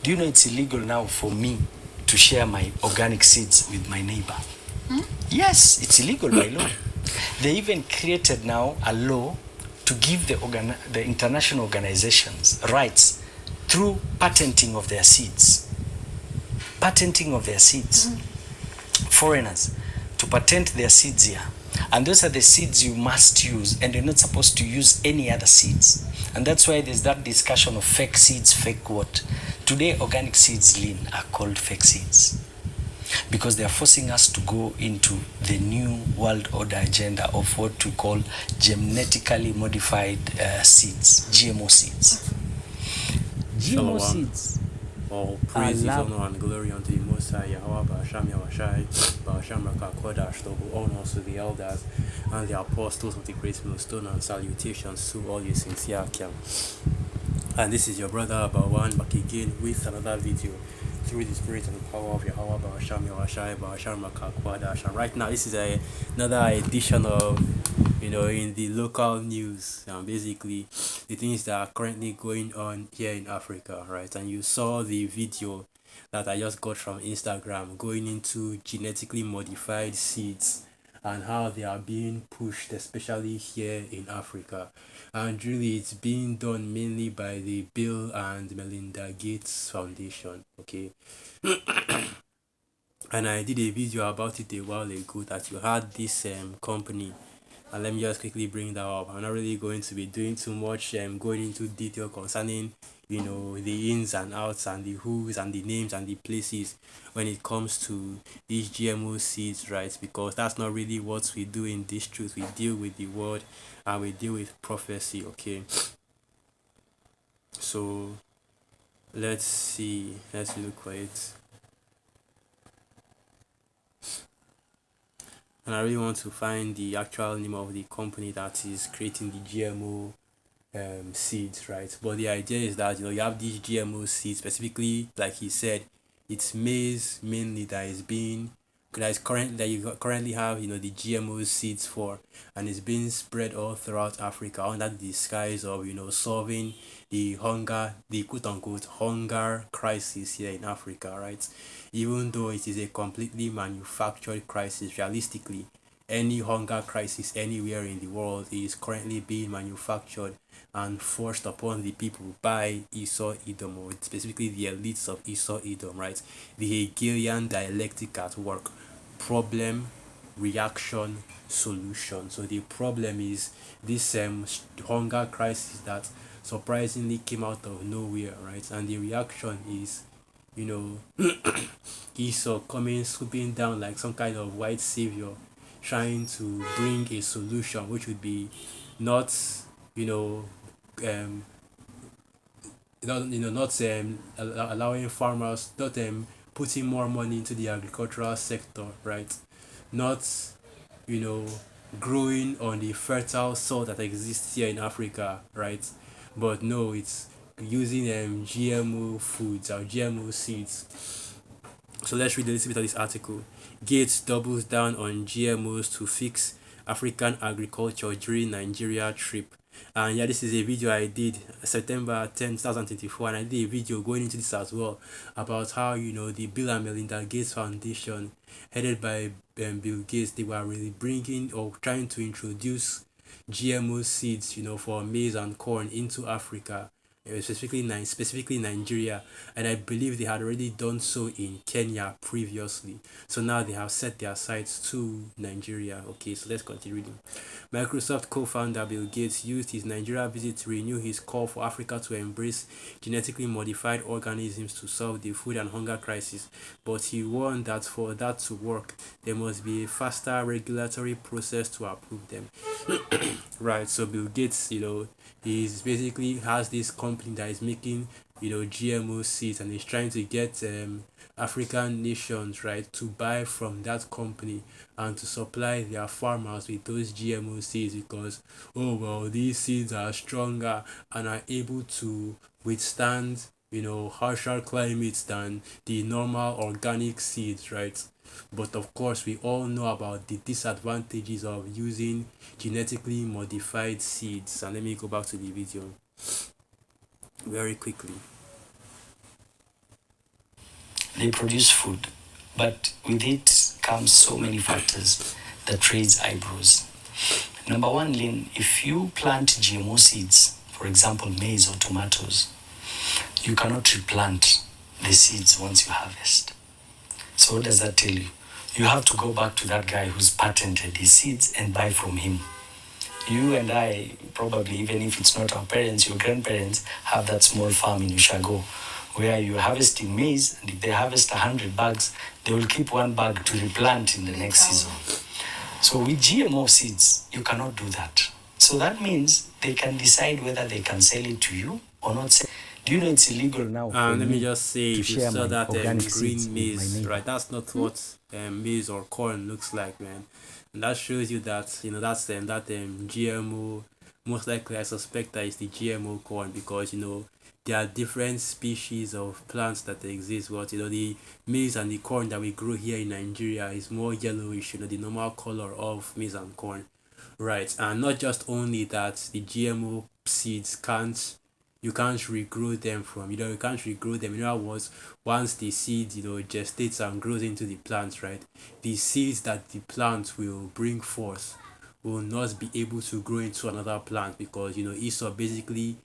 Do you know it's illegal now for me to share my organic seeds with my neighbor? Yes, it's illegal by law. They even created now a law to give the international organizations rights through patenting of their seeds. Patenting of their seeds. Foreigners to patent their seeds here. And those are the seeds you must use, and you're not supposed to use any other seeds. And that's why there's that discussion of fake seeds, fake what. Today, organic seeds, lean, are called fake seeds because they are forcing us to go into the new world order agenda of what we call genetically modified seeds, GMO seeds. GMO Shalom. seeds. All praise is honor and glory unto the Most High Yahweh Ba'asham Yawashai Ba'asham Rakakodash to honor to the elders and the apostles of the great millstone, and salutations to all you sincere Akim. And this is your brother Bawan back again with another video through the spirit and power of Yahweh Ba'asham Yawashai Ba'asham Rakakodash. And right now this is another edition of in the local news, basically the things that are currently going on here in Africa, right? And you saw the video that I just got from Instagram going into genetically modified seeds and how they are being pushed, especially here in Africa. And really, it's being done mainly by the Bill and Melinda Gates Foundation, okay? And I did a video about it a while ago that you had this company, and let me just quickly bring that up. I'm not really going to be doing too much going into detail concerning the ins and outs and the who's and the names and the places when it comes to these GMO seeds, right? Because that's not really what we do in this truth. We deal with the word and we deal with prophecy, okay? So let's look for it. And I really want to find the actual name of the company that is creating the GMO seeds, right? But the idea is that you have these GMO seeds, specifically, like he said, it's maize mainly that you currently have the GMO seeds for, and it's being spread all throughout Africa under the disguise of solving the quote unquote hunger crisis here in Africa, right? Even though it is a completely manufactured crisis, realistically, any hunger crisis anywhere in the world is currently being manufactured and forced upon the people by Esau Edom, or specifically the elites of Esau Edom, right? The Hegelian dialectic at work: problem, reaction, solution. So the problem is this hunger crisis that surprisingly came out of nowhere, right? And the reaction is Esau coming swooping down like some kind of white savior, trying to bring a solution which would be not um not allowing farmers, not putting more money into the agricultural sector, right? Not you know growing on the fertile soil that exists here in Africa, right? But no, it's using GMO foods or GMO seeds. So let's read a little bit of this article. Gates doubles down on GMOs to fix African agriculture during Nigeria trip. And yeah, this is a video I did September 10th, 2024, and I did a video going into this as well about how the Bill and Melinda Gates Foundation, headed by Bill Gates, they were really bringing or trying to introduce GMO seeds, for maize and corn into Africa, specifically Nigeria, and I believe they had already done so in Kenya previously. So now they have set their sights to Nigeria. Okay, so let's continue reading. Microsoft co-founder Bill Gates used his Nigeria visit to renew his call for Africa to embrace genetically modified organisms to solve the food and hunger crisis, but he warned that for that to work, there must be a faster regulatory process to approve them. Right, so Bill Gates, he's basically has this company that is making GMO seeds, and he's trying to get African nations, right, to buy from that company and to supply their farmers with those GMO seeds, because these seeds are stronger and are able to withstand harsher climates than the normal organic seeds, right? But of course, we all know about the disadvantages of using genetically modified seeds. And let me go back to the video very quickly. they produce food, but with it comes so many factors that raise eyebrows. Number one, Lynn, if you plant GMO seeds, for example, maize or tomatoes, you cannot replant the seeds once you harvest. So what does that tell you? You have to go back to that guy who's patented his seeds and buy from him. You and I, probably, even if it's not our parents, your grandparents have that small farm in Ushago where you're harvesting maize, and if they harvest 100 bags, they will keep 1 bag to replant in the next season. So with GMO seeds, you cannot do that. So that means they can decide whether they can sell it to you or not. Do you know it's illegal now? And let me just say, if you saw that organic seeds green with my maize, neighbor. right? That's not what maize or corn looks like, man. And that shows you that that's that GMO. Most likely, I suspect that it's the GMO corn because there are different species of plants that exist. But the maize and the corn that we grow here in Nigeria is more yellowish. The normal color of maize and corn, right? And not just only that, the GMO seeds you can't regrow them from you can't regrow them. In other words, once the seed gestates and grows into the plant, right, the seeds that the plant will bring forth will not be able to grow into another plant because Esau basically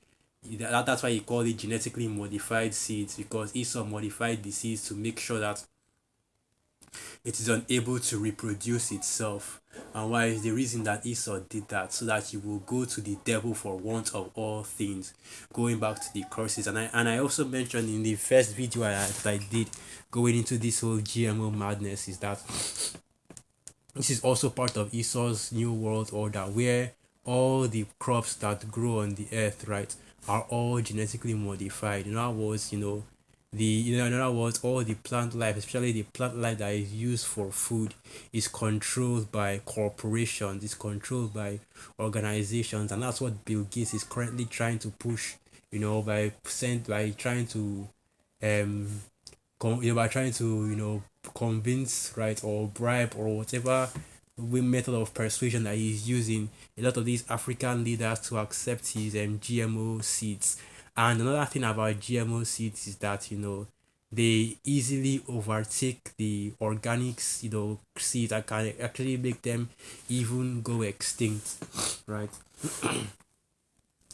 that's why you call it genetically modified seeds, because Esau modified the seeds to make sure that it is unable to reproduce itself. And why is the reason that Esau did that? So that you will go to the devil for want of all things, going back to the curses. And I also mentioned in the first video I did going into this whole GMO madness is that this is also part of Esau's new world order, where all the crops that grow on the earth, right, are all genetically modified. In other words, in other words, all the plant life, especially the plant life that is used for food, is controlled by corporations, is controlled by organizations, and that's what Bill Gates is currently trying to push. By trying to by trying to convince, right, or bribe or whatever method of persuasion that he's using a lot of these African leaders to accept his GMO seeds. And another thing about GMO seeds is that they easily overtake the organic seeds that can actually make them even go extinct, right?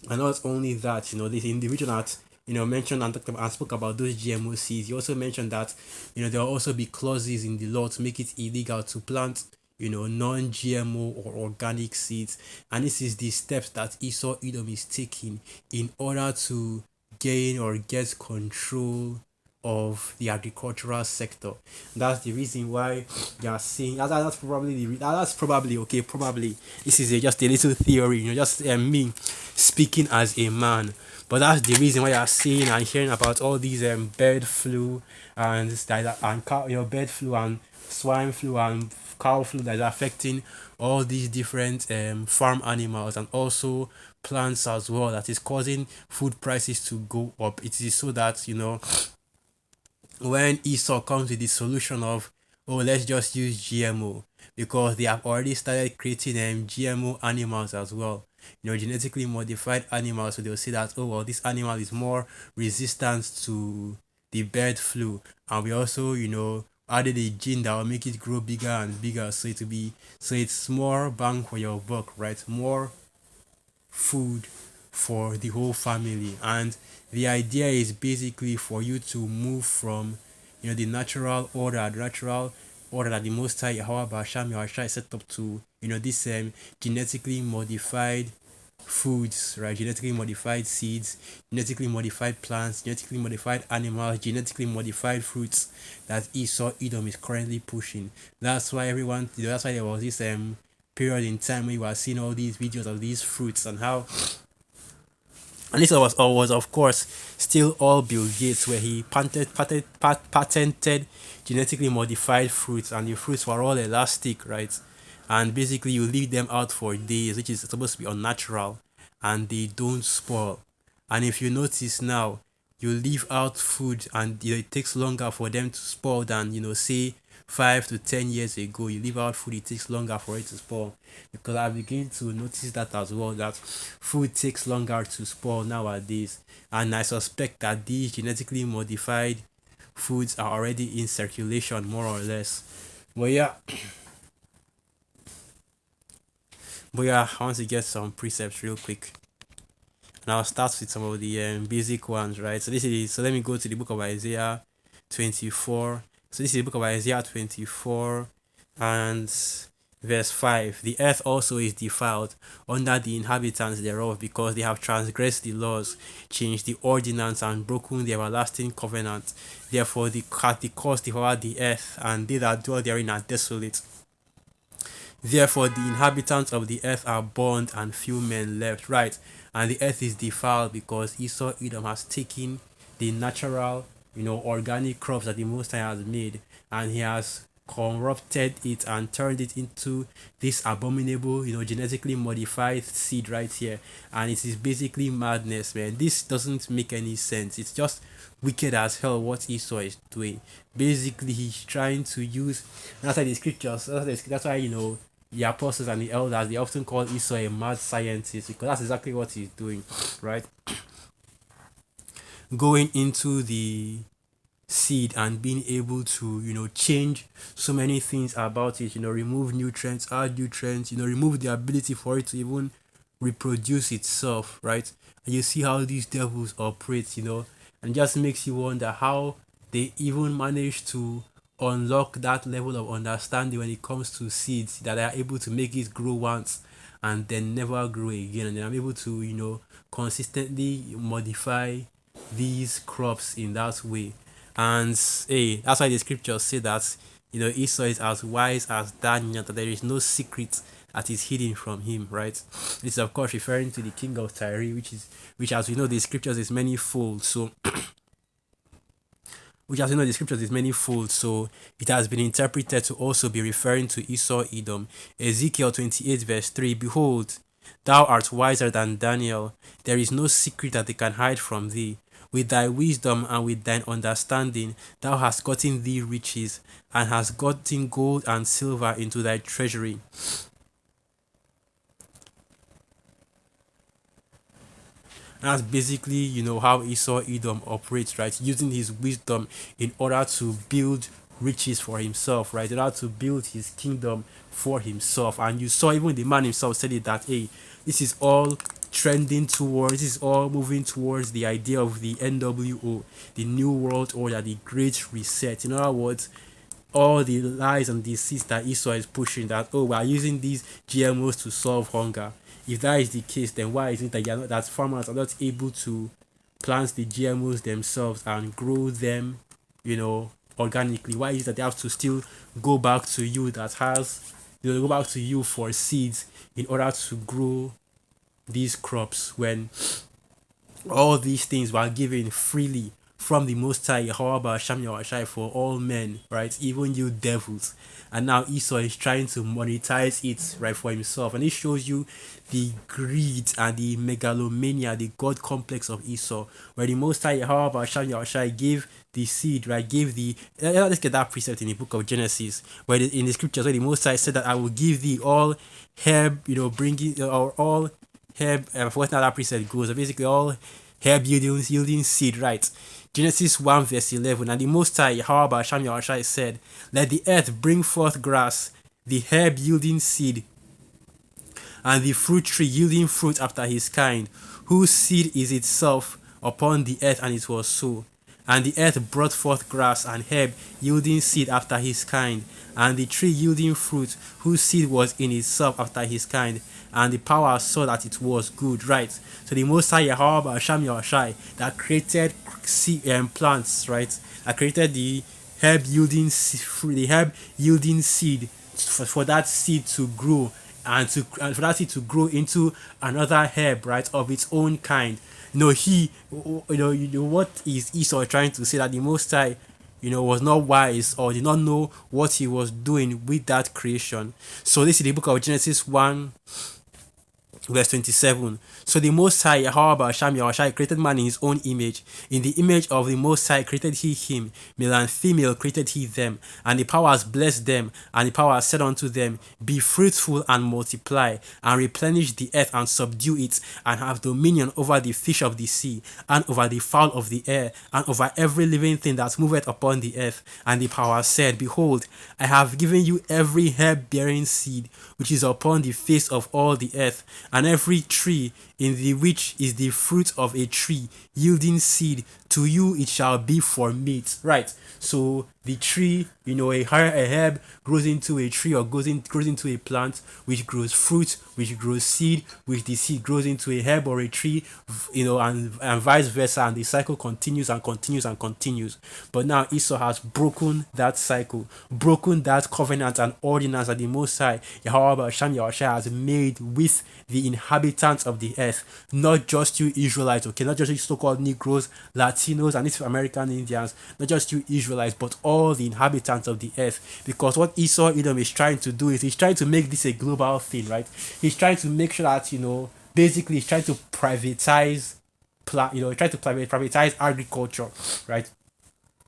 And not only that, this individual that mentioned and spoke about those GMO seeds. He also mentioned that there will also be clauses in the law to make it illegal to plant non-GMO or organic seeds. And this is the steps that Esau Edom is taking in order to gain or get control of the agricultural sector. That's the reason why you are seeing that's probably okay. Probably this is just a little theory, just me speaking as a man. But that's the reason why you are seeing and hearing about all these bird flu and bird flu and swine flu and cow flu that is affecting all these different farm animals and also plants as well, that is causing food prices to go up. It is so that when Esau comes with the solution of, oh, let's just use GMO, because they have already started creating GMO animals as well, genetically modified animals. So they'll say that, oh, well, this animal is more resistant to the bird flu, and we also added a gene that will make it grow bigger and bigger, so it's more bang for your buck, right? More food for the whole family. And the idea is basically for you to move from the natural order that the Most High Yahweh Basham Yahushua set up to this genetically modified foods, right? Genetically modified seeds, genetically modified plants, genetically modified animals, genetically modified fruits that Esau Edom is currently pushing. That's why that's why there was this period in time where you were seeing all these videos of these fruits and how. And this was of course still all Bill Gates, where he patented genetically modified fruits, and the fruits were all elastic, right? And basically you leave them out for days, which is supposed to be unnatural, and they don't spoil. And if you notice now, you leave out food and it takes longer for them to spoil than say 5 to 10 years ago. You leave out food, it takes longer for it to spoil, because I begin to notice that as well, that food takes longer to spoil nowadays. And I suspect that these genetically modified foods are already in circulation, more or less. But yeah, I want to get some precepts real quick. And I'll start with some of the basic ones, right? So let me go to the book of Isaiah 24. So this is the book of Isaiah 24 and verse 5. The earth also is defiled under the inhabitants thereof, because they have transgressed the laws, changed the ordinance, and broken the everlasting covenant. Therefore the cause devoured the earth, and they that dwell therein are desolate. Therefore the inhabitants of the earth are burned, and few men left. Right. And the earth is defiled because Esau Edom has taken the natural, organic crops that the Most High has made, and he has corrupted it and turned it into this abominable, genetically modified seed right here. And it is basically madness, man. This doesn't make any sense. It's just wicked as hell what Esau is doing. Basically, he's trying to use, that's why the scriptures, that's why, the apostles and the elders, they often call Esau a mad scientist, because that's exactly what he's doing, right? Going into the seed and being able to, change so many things about it, remove nutrients, add nutrients, remove the ability for it to even reproduce itself, right? And you see how these devils operate, and just makes you wonder how they even manage to unlock that level of understanding when it comes to seeds, that they are able to make it grow once and then never grow again, and then I'm able to consistently modify these crops in that way. And hey, that's why the scriptures say that Esau is as wise as Daniel, that there is no secret that is hidden from him, right? This is of course referring to the king of Tyre, which as we know the scriptures is manifold. So which as you know the scriptures is manifold, so it has been interpreted to also be referring to Esau Edom. Ezekiel 28 verse 3, behold, thou art wiser than Daniel, there is no secret that they can hide from thee. With thy wisdom and with thine understanding thou hast gotten thee riches, and hast gotten gold and silver into thy treasury. And that's basically, how Esau Edom operates, right? Using his wisdom in order to build riches for himself, right? In order to build his kingdom for himself. And you saw even the man himself said it that, hey, this is all this is all moving towards the idea of the NWO, the New World Order, the Great Reset. In other words, all the lies and deceits that Esau is pushing, that we are using these GMOs to solve hunger. If that is the case, then why is it that farmers are not able to plant the GMOs themselves and grow them, organically? Why is it that they have to still go back to you go back to you for seeds in order to grow these crops, when all these things were given freely from the Most High, Yahweh Hashem Yahushai, for all men, right? Even you devils. And now Esau is trying to monetize it, right, for himself. And it shows you the greed and the megalomania, the God complex of Esau, where the Most High, Yahweh Hashem Yahushai, gave the seed, right? Let's get that precept in the book of Genesis, where in the scriptures, where the Most High said that I will give thee all herb, all herb, I forgot how that precept goes, so basically all herb yielding seed, right? Genesis 1 verse 11, and the Most High, Yahweh Hashem Yahushai, said, let the earth bring forth grass, the herb yielding seed, and the fruit tree yielding fruit after his kind, whose seed is itself upon the earth, and it was so. And the earth brought forth grass and herb yielding seed after his kind, and the tree yielding fruit, whose seed was in itself after his kind, and the power saw that it was good, right? So the Most High, Yahweh Hashem Yahushai, that created plants, right? That created the herb yielding seed for that seed to grow, and for that seed to grow into another herb, right, of its own kind. What is Esau trying to say? That the Most High, was not wise, or did not know what he was doing with that creation. So this is the book of Genesis 1 Verse 27. So the Most High, Yahweh Hashem Yahushai, created man in his own image. In the image of the Most High created he him. Male and female created he them. And the powers blessed them. And the power said unto them, be fruitful and multiply, and replenish the earth and subdue it, and have dominion over the fish of the sea, and over the fowl of the air, and over every living thing that moveth upon the earth. And the power said, behold, I have given you every herb bearing seed, which is upon the face of all the earth, and every tree in the which is the fruit of a tree yielding seed, to you it shall be for meat. Right. So the tree, a herb grows into a tree, or grows into a plant, which grows fruit, which grows seed, which the seed grows into a herb or a tree, and vice versa, and the cycle continues and continues and continues. But now Esau has broken that cycle, broken that covenant and ordinance that the Most High Yahweh Hashem Yahushua has made with the inhabitants of the earth. Not just you Israelites, okay, not just you so-called Negroes, Latinos, and Native American Indians, not just you Israelites, but all the inhabitants of the earth. Because what Esau Edom is trying to do is he's trying to make this a global thing, right? He's trying to make sure that, basically he's trying to privatize, privatize agriculture, right?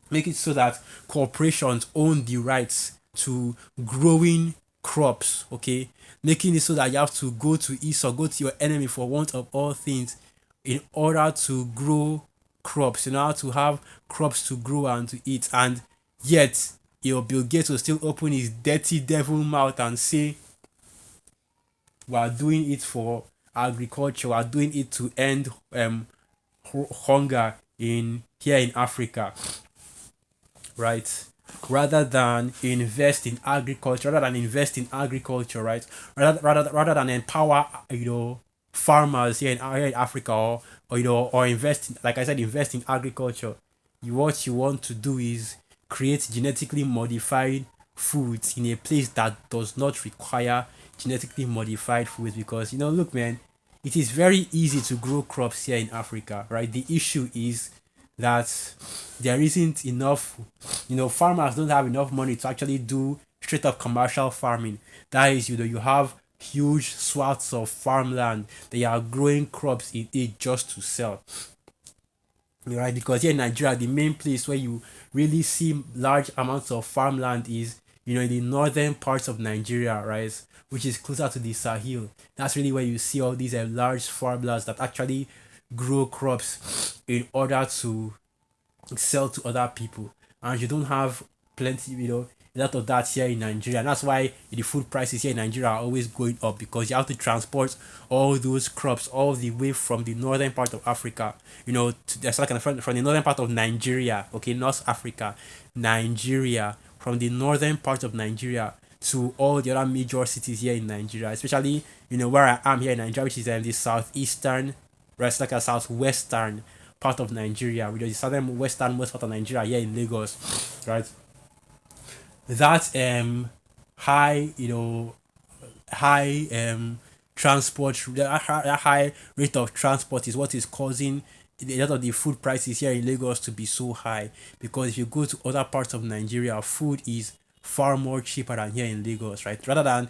Make it so that corporations own the rights to growing crops, okay? Making it so that you have to go to Esau, go to your enemy for want of all things, in order to grow crops, in order to have crops to grow and to eat. And yet, Bill Gates will still open his dirty devil mouth and say, we are doing it for agriculture, we are doing it to end hunger here in Africa, right? Rather than invest in agriculture, right? Rather than empower, farmers here in Africa, or invest in, like I said, invest in agriculture. What you want to do is create genetically modified foods in a place that does not require genetically modified foods. Because look, man, it is very easy to grow crops here in Africa, right? The issue is that there isn't enough, farmers don't have enough money to actually do straight up commercial farming. That is, you have huge swaths of farmland that you are growing crops in it just to sell. Right? Because here in Nigeria, the main place where you really see large amounts of farmland is, in the northern parts of Nigeria, right? Which is closer to the Sahel. That's really where you see all these large farmlands that actually grow crops in order to sell to other people. And you don't have plenty, a lot of that here in Nigeria. And that's why the food prices here in Nigeria are always going up, because you have to transport all those crops all the way from the northern part of Africa, from the northern part of Nigeria, okay, North Africa, Nigeria, from the northern part of Nigeria to all the other major cities here in Nigeria, especially, where I am here in Nigeria, which is the southeastern, right, like a southwestern part of Nigeria, which is the southern westernmost part of Nigeria here in Lagos, right? That high rate of transport is what is causing a lot of the food prices here in Lagos to be so high. Because if you go to other parts of Nigeria, food is far more cheaper than here in Lagos, right? Rather than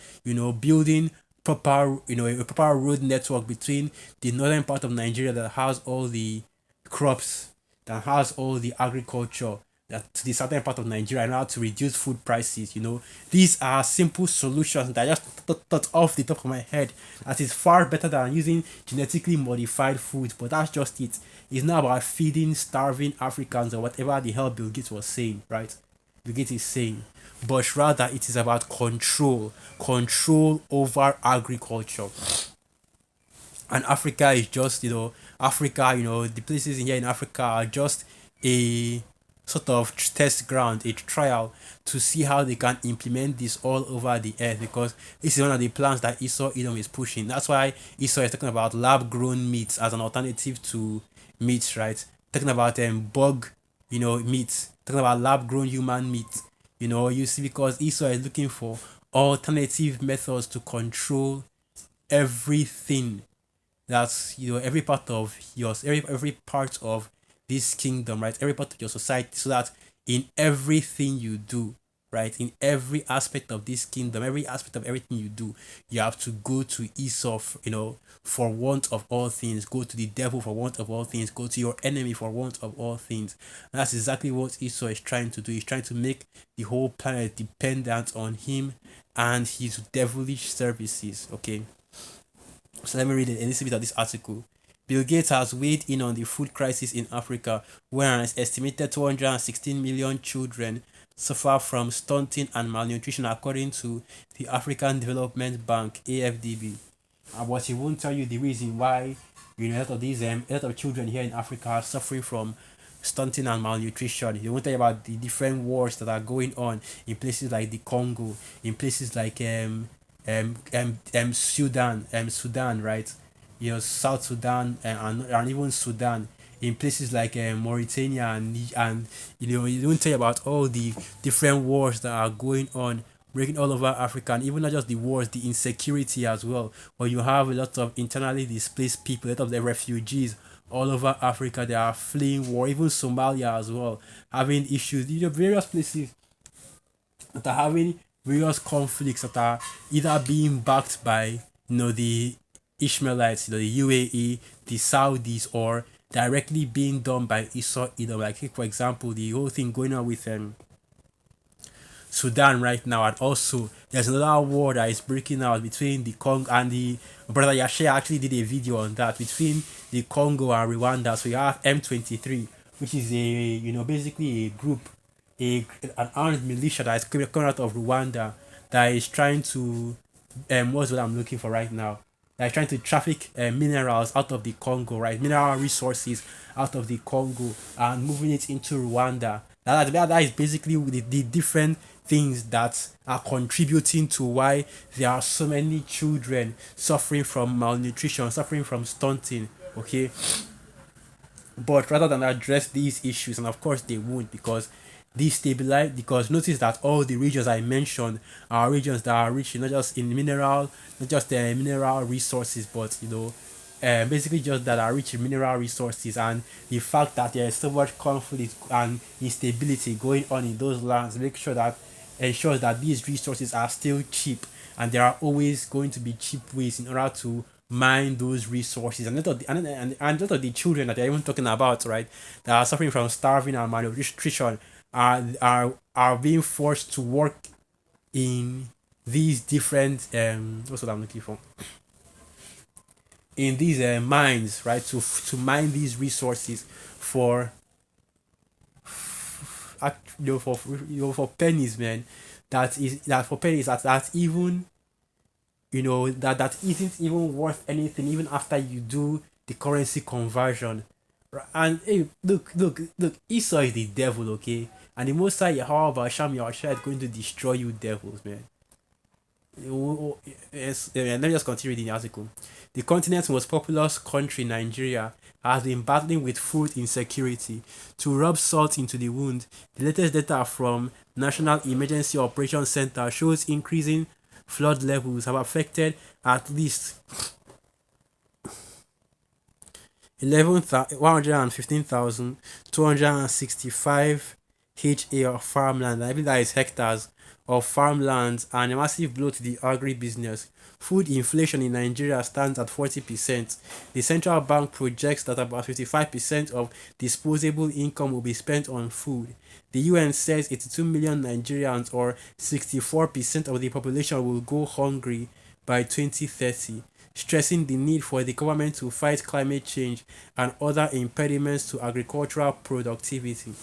building proper a proper road network between the northern part of Nigeria that has all the crops, that has all the agriculture, that to the southern part of Nigeria, and how to reduce food prices. These are simple solutions that I just thought off the top of my head, that is far better than using genetically modified food. But that's just it. It's not about feeding starving Africans or whatever the hell Bill Gates was saying, right? Bill Gates is saying, but rather it is about control over agriculture. And Africa is just, the places in here in Africa are just a sort of test ground, a trial to see how they can implement this all over the earth, because this is one of the plans that Esau Edom is pushing. That's why Esau is talking about lab-grown meats as an alternative to meat, right? Talking about bug, meat, talking about lab-grown human meat. You see, because Esau is looking for alternative methods to control everything. That's every part of every part of this kingdom, right? Every part of your society, so that in everything you do, right? In every aspect of this kingdom, every aspect of everything you do, you have to go to Esau, for want of all things. Go to the devil for want of all things. Go to your enemy for want of all things. And that's exactly what Esau is trying to do. He's trying to make the whole planet dependent on him and his devilish services. Okay, so let me read a little bit of this article. Bill Gates has weighed in on the food crisis in Africa, where an estimated 216 million children suffer from stunting and malnutrition, according to the African Development Bank (AFDB). But he won't tell you the reason why a lot of a lot of children here in Africa are suffering from stunting and malnutrition. He won't tell you about the different wars that are going on in places like the Congo, in places like Sudan, right? South Sudan, and even Sudan, in places like Mauritania and you don't tell you about all the different wars that are going on, breaking all over Africa, and even not just the wars, the insecurity as well. Where you have a lot of internally displaced people, a lot of the refugees all over Africa. They are fleeing war, even Somalia as well, having issues. Various places that are having various conflicts that are either being backed by the Ishmaelites, the UAE, the Saudis, or directly being done by Esau. Like take for example the whole thing going on with Sudan right now, and also there's another war that is breaking out between the Congo and the brother Yashe actually did a video on that, between the Congo and Rwanda. So you have M23, which is basically a group, an armed militia that is coming out of Rwanda, that is trying to what's what I'm looking for right now. They're trying to traffic minerals out of the Congo, right? Mineral resources out of the Congo and moving it into Rwanda. That is basically the different things that are contributing to why there are so many children suffering from malnutrition, suffering from stunting. Okay, but rather than address these issues, and of course they won't, because destabilize, because notice that all the regions I mentioned are regions that are rich not just in mineral, not just mineral resources, but basically just that are rich in mineral resources. And the fact that there is so much conflict and instability going on in those lands make sure that ensures that these resources are still cheap, and there are always going to be cheap ways in order to mine those resources. And a lot of and a lot of the children that they're even talking about, right, that are suffering from starving and malnutrition are being forced to work in these different what's what I'm looking for, in these mines, right, to mine these resources for for pennies, man. That for pennies that even that isn't even worth anything, even after you do the currency conversion. And hey, look, Esau is the devil, okay? And the Most High Yahweh Hashem Yahushua is going to destroy you devils, man. Yes, let me just continue reading the article. The continent's most populous country, Nigeria, has been battling with food insecurity. To rub salt into the wound, the latest data from National Emergency Operations Center shows increasing flood levels have affected at least 115,265 ha of farmland. I believe that is hectares of farmlands, and a massive blow to the agribusiness. Food inflation in Nigeria stands at 40%. The central bank projects that about 55% of disposable income will be spent on food. The UN says 82 million Nigerians, or 64% of the population, will go hungry by 2030, stressing the need for the government to fight climate change and other impediments to agricultural productivity.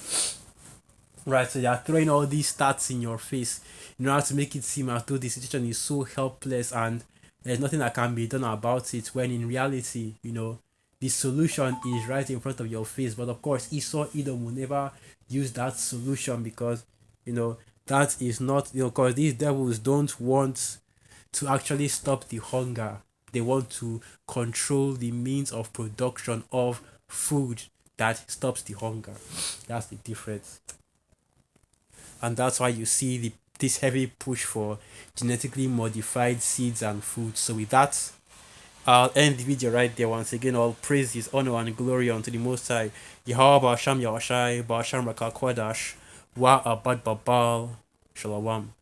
Right, so they are throwing all these stats in your face in order to make it seem as though the situation is so helpless and there's nothing that can be done about it, when in reality, the solution is right in front of your face. But of course, Esau Edom will never use that solution, because that is not, because these devils don't want to actually stop the hunger. They want to control the means of production of food that stops the hunger. That's the difference. And that's why you see this heavy push for genetically modified seeds and food. So with that, I'll end the video right there. Once again, all praises, honor, and glory unto the Most High. Yahweh Basham Yahshai, Basham Rakal Kwadash, Wa Abad Babal. Shalom.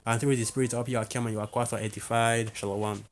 And through the Spirit of Yakim, you are quite edified. Shalom.